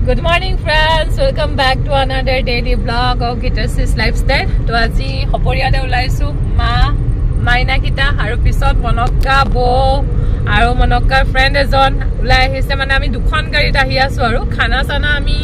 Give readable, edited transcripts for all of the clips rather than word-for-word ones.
Good morning friends, welcome back to another daily vlog of Gitasis Lifestyle. To aji hoporiade ulaisu ma maina kita aru pisot monokka bo aru monokka friend ejon ulai hise mane ami dukhon gari ta hi asu aru khana sana ami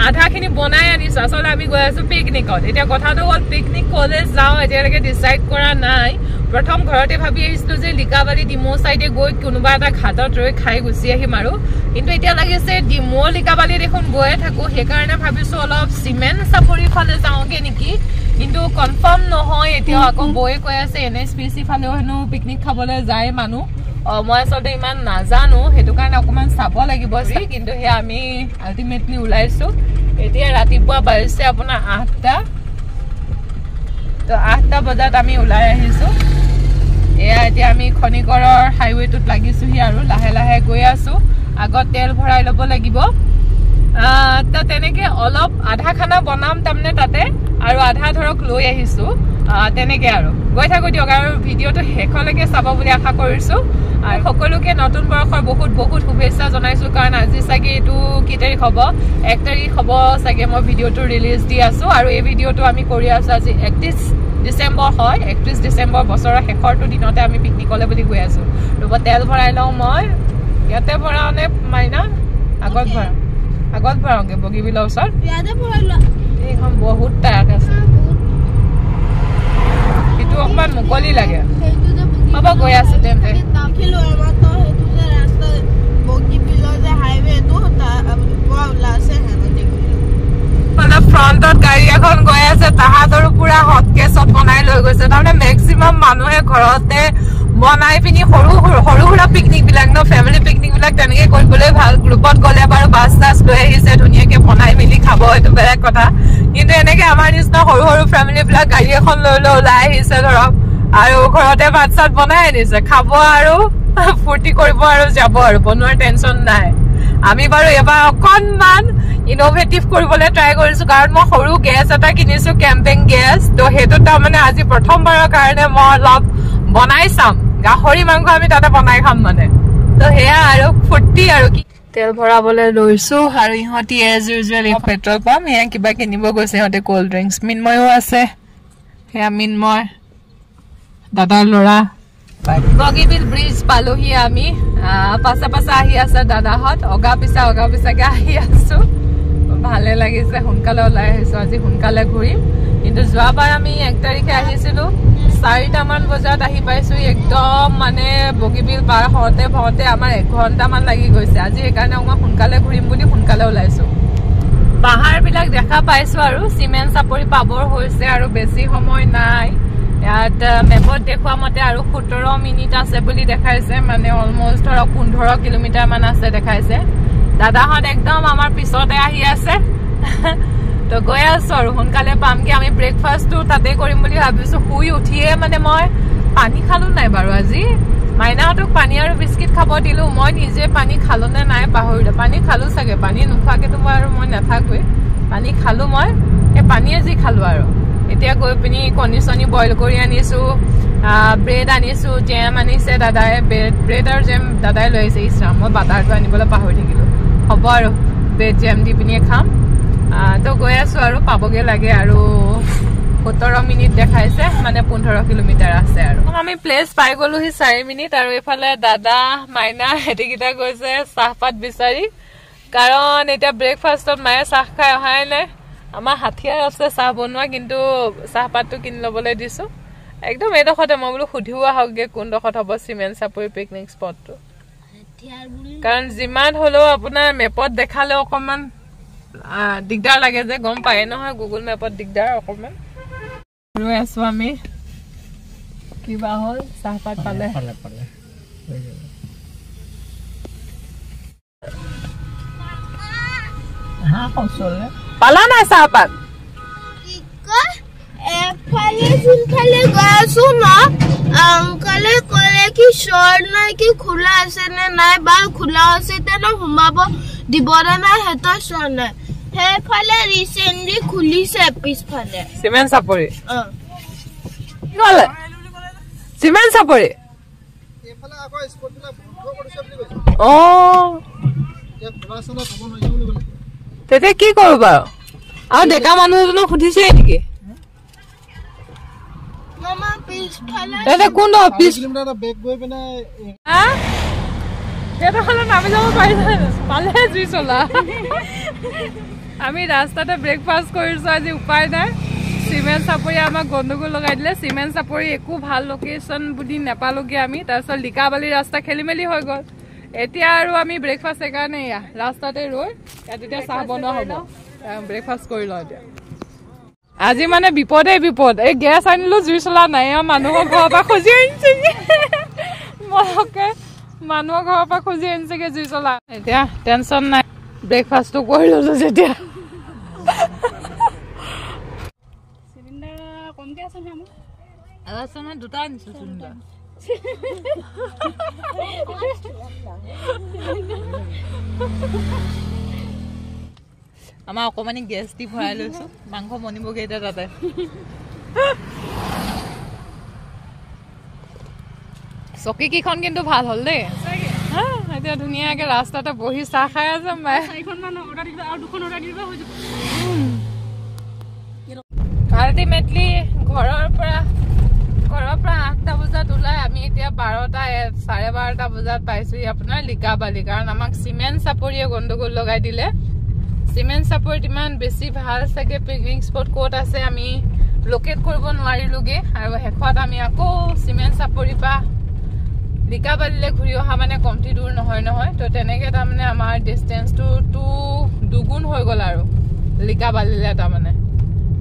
आधा खिनि बनाय Anne's असले आमी गय आसु पिकनिकत एटा कथाটো হল picnic college যাও এতিয়ালৈকে decide কৰা নাই প্ৰথম ঘৰতে ভাবি আহিছিলো যে লিকাবালি ডিমো সাইডে গৈ কোনোবা এটা ঘাটত ৰৈ খাই গুছি আহিম আৰু কিন্তু এতিয়া লাগিছে ডিমো লিকাবালি দেখোন গয়ে থাকো হে কাৰণে ভাবিছো অলপ সিমেন্ট সাপৰি ফালে যাওঁগে নেকি কিন্তু কনফার্ম নহয় এতিয়া আকৌ বয়ে কৈ আছে এনএসপিসি ফালেও হেনো পিকনিক খাবলৈ যায় মানুহ মই আসলে ইমান নাজানো হেতু কাৰণে অকমান চাব লাগিব সি কিন্তু হে আমি আলটিমেটলি উলাইছো এতিয়া ৰাতিপুৱা বাজছে আপোনা 8টা তো 8টা বজাত আমি উলাই আহিছো এয়া এতিয়া আমি খনিকৰৰ হাইৱেটোত লাগিছো হি আৰু লাহে লাহে গৈ আছো আগত তেল ভৰাই লব লাগিব তা তেনেকে অলপ আধা খানা বনাম তামনে তাতে আৰু আধা ধৰক লৈ আহিছো তেনেকে আৰু গৈ থাকো দিওক আৰু ভিডিওটো হেকলৈকে চাব বুলি আশা কৰিছো আৰু সকলোকে নতুন বৰ্ষৰ বহুত বহুত শুভেচ্ছা জনাইছো কাৰণ আজি সাগে এটো কি তাৰিখ হ'ব 1 তাৰিখ হ'ব সাগে মই ভিডিওটো ৰিলিজ দি আছো আৰু এই ভিডিওটো আমি কৰি আছো আজি 31 ডিসেম্বৰ হয় 31 ডিসেম্বৰ বছৰৰ শেষৰটো দিনতে আমি পিকনিকলে বুলি গৈ আছো ৰব তেল ভৰাই লওঁ মই ইয়াতে ভৰাওনে মাইনা আগত ভৰাওগে বগিবিলৰ ওচৰত ইয়াতে ভৰাইলা এইখন বহুত টায়াক আছে ইটো অকমান মুকলি লাগে হ'ব গৈ আছে তেন্তে দাখিলো এবাৰ তো হেতু যে ৰাস্তা বগিবিলৰ যে হাইৱে তো পুৰা ওলাছে হেনে দেখিলো মানে ফ্ৰন্টত গাড়ী এখন গৈ আছে তাহাঁতৰো পুৰা হট কেছত বনাই লৈ গৈছে তাৰমানে মেক্সিমাম মানুহে ঘৰতে বনাই পিনি সৰু সৰু পিকনিক বিলাক ন ফ্যামিলি পিকনিক বিলাক তেনেকে কৰিবলৈ ভাল গ্ৰুপত গলে বাৰু বাস বাস লৈ আহিছে ধুনিয়াকে বনাই মিলি খাব এটো বেলেগ কথা কিন্তু এনেকে আমাৰ নিচিনা সৰু সৰু ফ্যামিলি বিলাক গাড়ী এখন লৈ ওলাই আহিছে ধৰক আৰু ঘৰতে ভাত চাত বনাই আনিছে খাব আৰু ফুৰ্তি কৰিব আৰু যাব আৰু বনোৱাৰ টেনচন নাই আমি বাৰু এবাৰ অকনমান ইনোভেটিভ কৰিবলৈ ট্ৰাই কৰিছো কাৰণ মই সৰু গেছ এটা কিনিছো কেম্পিং গেছ তো হেতু তা মানে আজি প্ৰথমবাৰৰ কাৰণে মই অলপ বনাই চাম গাহৰি মাংস আমি তাতে বনাই খাম মানে তো হেয়া আৰু ফুৰ্তি আৰু কি তেল ভৰাবলৈ লৈছো আৰু ইহতি এজ ইউজুৱেল পেট্ৰল পাম্প হেয়া কিবা কিনিব গৈছে ইহতে কোল্ড ড্ৰিংকস মিনময়ো আছে হেয়া মিনময় দাদাৰ লৰা বগিবিল ব্ৰিজ পালোহি আমি পাছা আহি আছে দাদাহত অগা পিছাকে আহি আছো ভালে লাগিছে সোনকালে ওলাই আহিছো আজি সোনকালে ঘূৰিম কিন্তু যোৱাবাৰ আমি 1 তাৰিখে আহিছিলো 4টা মান বজাত আহি পাইছো একদম মানে বগিবিল পাৰ হওঁতে আমাৰ 1 ঘণ্টা মান লাগি গৈছে আজি সেইকাৰণে মই সোনকালে ঘূৰিম বুলি সোনকালে ওলাইছো পাহাৰ বিলাক দেখা পাইছো আৰু সিমেন্ট সাপৰি পাবৰ হৈছে আৰু বেছি সময় নাই ইয়াত মেপত দেখুৱা মতে আৰু 17 মিনিট আছে বুলি দেখাইছে মানে অলমোস্ট ধৰক 15 কিলোমিটাৰ মান আছে দেখাইছে দাদাহত একদম আমাৰ পিছতে আহি আছে তো গৈ আছো আৰু সোনকালে পামগে আমি ব্ৰেকফাষ্টটো তাতে কৰিম বুলি ভাবিছো শুই উঠিয়ে মানে মই পানী খালো নাই বাৰু আজি মাইনাহতক পানী আৰু বিস্কিট খাব দিলো মই নিজে পানী খালনে নাই পাহৰিলো পানী খালো চাগে পানী নোখোৱাকে তো মই নাথাকোৱে পানী খালো মই এই পানী আজি খালো আৰু এতিয়া গৈ পিনি কণী বইল কৰি আনিছো ব্ৰেড আনিছো জেম আনিছে দাদাই ব্ৰেড আৰু জেম দাদাই লৈ আহিছে ইছৰাম মই বাটাৰটো আনিবলৈ পাহৰি থাকিলো হ'ব আৰু ব্ৰেড জেম দি পিনি খাম তো গৈ আছো আৰু পাবগে লাগে আৰু 17 মিনিট দেখাইছে মানে 15 কিলোমিটাৰ আছে আৰু আমি প্লেস পাই গলো হি 4 মিনিট আৰু এফালে দাদা মাইনা হেটিকিটা গৈছে চাহপাত বিচাৰি কাৰণ এটা ব্ৰেকফাষ্টত মায়ে চাহ খাই অহাই নাই আমাৰ হাতিয়াৰ আছে চাহ বনোৱা কিন্তু চাহপাতটো কিন লবলৈ দিছো একদম এডখতে মই বলো খুধিওৱা হওগে কোন ডখত হ'ব সিমেন্ট সাপৰি পিকনিক স্পটটো কাৰণ যিমান হলো আপোনাৰ মেপত দেখালে অকমান দিগদাৰ লাগে যে গম পায় নহয় গুগল মেপত দিগদাৰ অকমান ৰৈ আছো আমি কিবা হল চাহপাত পালে হা কৌশলে পালা নাই চাহপাত এফালে যোনফালে গৈ আছো ন আংকলে ক'লে কি শৰ্ট নাই কি খোলা আছে নে নাই বা খোলা আছে তেনে সোমাব দিবনে নাই হেতা শৰ্ট নাই সেইফালে ৰিসেন্টলি খুলিছে পিছফালে সিমেন্ট সাপৰি গলে সিমেন্ট সাপৰি এফালে আকৌ স্পটবিলাক বন্ধ কৰিছে বুলি কৈছে ya pulasa na como no yo তেতিয়া কি কৰো বাৰু আৰু ডেকা মানুহজনক সুধিছে নেকি মামা পিছফালে তেতিয়া কোন অফিচ কিলোমিটাৰ বেক গৈ পিনে হা এটা হলে নামি যাব পাৰিছে পালে জুই চলা আমি ৰাস্তাতে ব্ৰেকফাষ্ট কৰিছো আজি উপায় নাই সিমেন্ট চাপৰি আমাক গণ্ডগোল লগাই দিলে সিমেন্ট চাপৰি একো ভাল লোকেশ্যন বুলি নাপালোগে আমি তাৰপিছত লিকাবালি ৰাস্তা খেলি মেলি হৈ গ'ল এতিয়া আৰু আমি ব্ৰেকফাষ্ট সেইকাৰণে এয়া ৰাস্তাতে ৰৈ ইয়াত এতিয়া চাহ বনোৱা হ'ব ব্ৰেকফাষ্ট কৰি লওঁ এতিয়া আজি মানে বিপদে বিপদ এই গেছ আনিলো জুই চলা নাই মানুহৰ ঘৰৰ পৰা খুজি আনিছেগে মহকে মানুহৰ ঘৰৰ পৰা খুজি আনিছেগে জুই চলা এতিয়া টেনচন নাই ব্ৰেকফাষ্টটো কৰি ললো যেতিয়া চিলিণ্ডাৰ কমকে আছে নে আমাৰ আছে না দুটা আনিছো চিলিণ্ডাৰ আমাৰ অকমানি গেছ দি ভৰাই লৈছো মাংস বনিবগে এতিয়া তাতে চকী কেইখন কিন্তু ভাল হ'ল দেই এতিয়া ধুনীয়াকে ৰাস্তাতে বহি চাহ খাই আছে আল্টিমেটলি ঘৰৰ পৰা 8টা বজাত ওলাই আমি এতিয়া 12:30 বজাত পাইছো আপোনাৰ লিকাবালি কাৰণ আমাক চিমেন্ট চাপৰিয়ে গণ্ডগোল লগাই দিলে চিমেন্ট চাপৰিত ইমান বেছি ভাল চাগে পিকনিক স্পট ক'ত আছে আমি লোকেট কৰিব নোৱাৰিলোগে আৰু শেষত আমি আকৌ চিমেন্ট চাপৰিৰ পৰা লিকাবালিলে ঘূৰি অহা মানে কমটি দূৰ নহয় তো তেনেকে তাৰমানে আমাৰ ডিষ্টেন্সটো দুগুণ হৈ গ'ল আৰু লিকাবালিলে তাৰমানে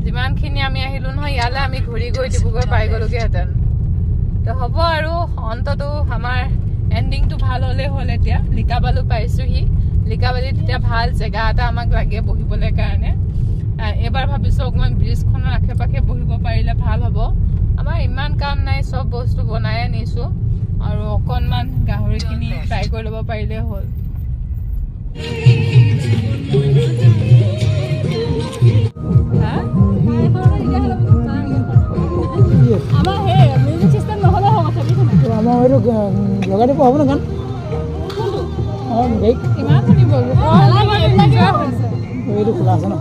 যিমানখিনি আমি আহিলো নহয় ইয়ালে আমি ঘূৰি গৈ ডিব্ৰুগড় পাই গ'লোগেহেঁতেন তো হ'ব আৰু অন্ততো আমাৰ এণ্ডিংটো ভাল হ'লে হ'ল এতিয়া লিকাবালি পাইছোহি লিকাবালিত এতিয়া ভাল জেগা এটা আমাক লাগে বহিবলৈ কাৰণে এবাৰ ভাবিছো অকণমান ব্ৰিজখনৰ আশে পাশে বহিব পাৰিলে ভাল হ'ব আমাৰ ইমান কাম নাই চব বস্তু বনাই আনিছো আৰু অকণমান গাহৰিখিনি ফ্ৰাই কৰি ল'ব পাৰিলে হ'ল লগাই দিব হ'ব ন গান এইটো খোলা আছে ন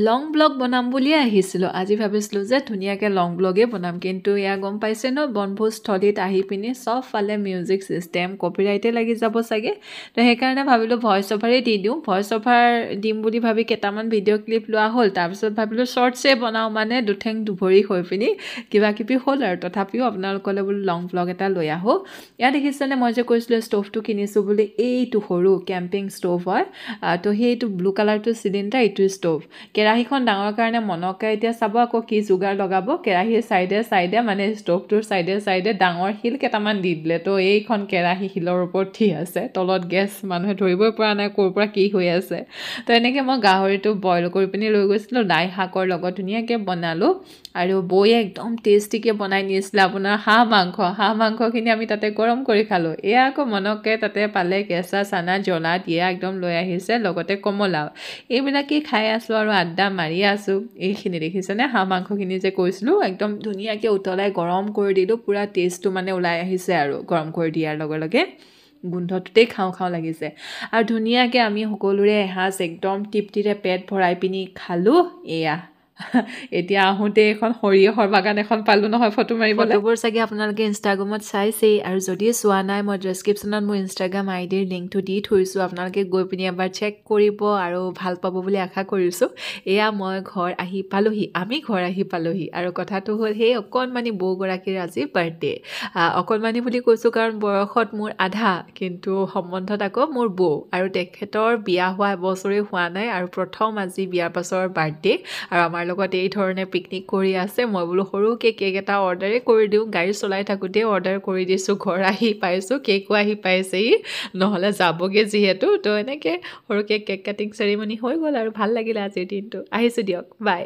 লং ব্লগ বনাম বুলিয়ে আহিছিলোঁ আজি ভাবিছিলোঁ যে ধুনীয়াকৈ লং ব্লগেই বনাম কিন্তু এয়া গম পাইছে ন বনভোজস্থলীত আহি পিনি চবফালে মিউজিক ছিষ্টেম কপিৰাইটে লাগি যাব চাগে তো সেইকাৰণে ভাবিলোঁ ভইচ অভাৰেই দি দিওঁ ভইচ অভাৰ দিম বুলি ভাবি কেইটামান ভিডিঅ' ক্লিপ লোৱা হ'ল তাৰপিছত ভাবিলোঁ শ্বৰ্টছে বনাওঁ মানে দুঠেং দুভৰি হৈ পিনি কিবা কিবি হ'ল আৰু তথাপিও আপোনালোকলৈ বোলো লং ব্লগ এটা লৈ আহোঁ ইয়াত দেখিছেনে মই যে কৈছিলোঁ ষ্ট'ভটো কিনিছোঁ বুলি এইটো সৰু কেম্পিং ষ্ট'ভ হয় তো সেইটো ব্লু কালাৰটো চিলিণ্ডাৰ এইটো ষ্ট'ভ কেৰাহীখন ডাঙৰ কাৰণে মনকে এতিয়া চাব আকৌ কি যোগাৰ লগাব কেৰাহীৰ চাইডে মানে ষ্ট'ভটোৰ চাইডে ডাঙৰ শিল কেইটামান দি দিলে তো এইখন কেৰাহী শিলৰ ওপৰত ঠিক আছে তলত গেছ মানুহে ধৰিবই পৰা নাই ক'ৰ পৰা কি হৈ আছে তো এনেকৈ মই গাহৰিটো বইল কৰি পিনি লৈ গৈছিলোঁ লাই শাকৰ লগত ধুনীয়াকৈ বনালোঁ আৰু বৌয়ে একদম টেষ্টিকৈ বনাই নিছিলে আপোনাৰ হাঁহ মাংসখিনি আমি তাতে গৰম কৰি খালোঁ এয়া আকৌ মনকে তাতে পালে কেঁচা চানা জ্বলা দিয়া একদম লৈ আহিছে লগতে কমলাও এইবিলাকেই খাই আছোঁ আৰু আড্ডা মাৰি আছোঁ এইখিনি দেখিছেনে হাঁহ মাংসখিনি যে কৈছিলোঁ একদম ধুনীয়াকৈ উতলাই গৰম কৰি দিলোঁ পূৰা টেষ্টটো মানে ওলাই আহিছে আৰু গৰম কৰি দিয়াৰ লগে লগে গোন্ধটোতেই খাওঁ লাগিছে আৰু ধুনীয়াকৈ আমি সকলোৰে এসাঁজ একদম তৃপ্তিৰে পেট ভৰাই পিনি খালোঁ এয়া এতিয়া আহোঁতে এখন সৰিয়হৰ বাগান এখন পালোঁ নহয় ফটো মাৰিবলৈ ফটোবোৰ চাগে আপোনালোকে ইনষ্টাগ্ৰামত চাইছেই আৰু যদি চোৱা নাই মই ডেছক্ৰিপশ্যনত মোৰ ইনষ্টাগ্ৰাম আইডিৰ লিংকটো দি থৈছোঁ আপোনালোকে গৈ পিনি এবাৰ চেক কৰিব আৰু ভাল পাব বুলি আশা কৰিছোঁ এয়া মই আমি ঘৰ আহি পালোহি আৰু কথাটো হ'ল সেই অকণমানি বৌগৰাকীৰ আজি বাৰ্থডে অকণমানি বুলি কৈছোঁ কাৰণ বয়সত মোৰ আধা কিন্তু সম্বন্ধত আকৌ মোৰ বৌ আৰু তেখেতৰ বিয়া হোৱা এবছৰেই হোৱা নাই আৰু প্ৰথম আজি বিয়াৰ পাছৰ বাৰ্থডে আৰু আমাৰ লগত এই ধৰণে পিকনিক কৰি আছে মই বোলো সৰুকৈ কেক এটা অৰ্ডাৰে কৰি দিওঁ গাড়ী চলাই থাকোঁতে অৰ্ডাৰ কৰি দিছোঁ ঘৰ আহি পাইছোঁ কেকো আহি পাইছেহি নহ'লে যাবগৈ যিহেতু তো এনেকৈ সৰুকৈ কেক কাটিং চেৰিমনি হৈ গ'ল আৰু ভাল লাগিলে আজিৰ দিনটো আহিছোঁ দিয়ক বাই